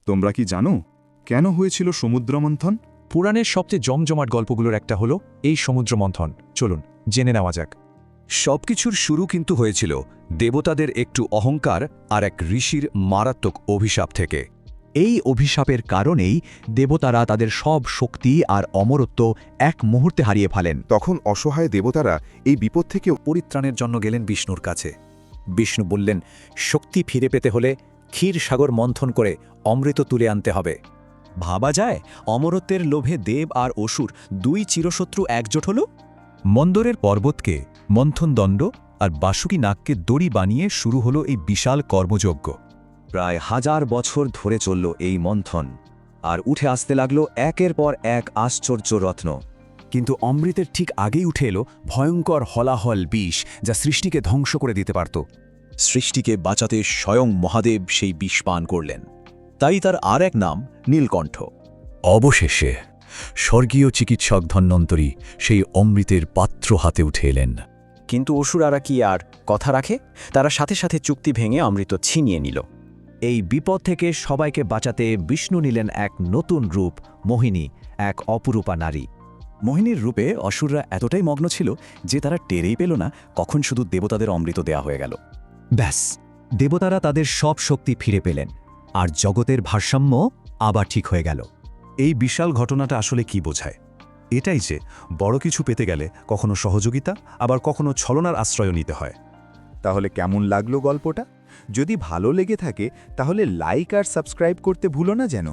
তোমরা কি জানো কেন হয়েছিল সমুদ্রমন্থন? পুরাণের সবচেয়ে জমজমাট গল্পগুলোর একটা হলো এই সমুদ্র মন্থন। চলুন জেনে নেওয়া যাক। সবকিছুর শুরু কিন্তু হয়েছিল দেবতাদের একটু অহংকার আর এক ঋষির মারাত্মক অভিশাপ থেকে। এই অভিশাপের কারণেই দেবতারা তাদের সব শক্তি আর অমরত্ব এক মুহূর্তে হারিয়ে ফেলেন। তখন অসহায় দেবতারা এই বিপদ থেকে পরিত্রাণের জন্য গেলেন বিষ্ণুর কাছে। বিষ্ণু বললেন, শক্তি ফিরে পেতে হলে ক্ষীর সাগর মন্থন করে অমৃত তুলে আনতে হবে। ভাবা যায় অমরত্বের লোভে দেব আর অসুর দুই চিরশত্রু একজোট হল। মন্দরের পর্বতকে মন্থনদণ্ড আর বাসুকি নাগকে দড়ি বানিয়ে শুরু হলো এই বিশাল কর্মযজ্ঞ। প্রায় 1000 বছর ধরে চলল এই মন্থন, আর উঠে আসতে লাগলো একের পর এক আশ্চর্য রত্ন। কিন্তু অমৃতের ঠিক আগেই উঠে এলো ভয়ঙ্কর হলাহল বিষ, যা সৃষ্টিকে ধ্বংস করে দিতে পারত। সৃষ্টিকে বাঁচাতে স্বয়ং মহাদেব সেই বিষ পান করলেন। তাই তার আর এক নাম নীলকণ্ঠ। অবশেষে স্বর্গীয় চিকিৎসক ধন্বন্তরী সেই অমৃতের পাত্র হাতে উঠে এলেন। কিন্তু অসুরারা কি আর কথা রাখে? তারা সাথে সাথে চুক্তি ভেঙে অমৃত ছিনিয়ে নিল। এই বিপদ থেকে সবাইকে বাঁচাতে বিষ্ণু নিলেন এক নতুন রূপ, মোহিনী, এক অপরূপা নারী। মোহিনীর রূপে অসুররা এতটাই মগ্ন ছিল যে তারা টেরেই পেল না কখন শুধু দেবতাদের অমৃত দেয়া হয়ে গেল। ব্যাস, দেবতারা তাদের সব শক্তি ফিরে পেলেন, আর জগতের ভারসাম্য আবার ঠিক হয়ে গেল। এই বিশাল ঘটনাটা আসলে কি বোঝায়? এটাই যে বড় কিছু পেতে গেলে কখনো সহযোগিতা, আবার কখনো ছলনার আশ্রয় নিতে হয়। তাহলে কেমন লাগলো গল্পটা? যদি ভালো লেগে থাকে তাহলে লাইক আর সাবস্ক্রাইব করতে ভুলো না যেন।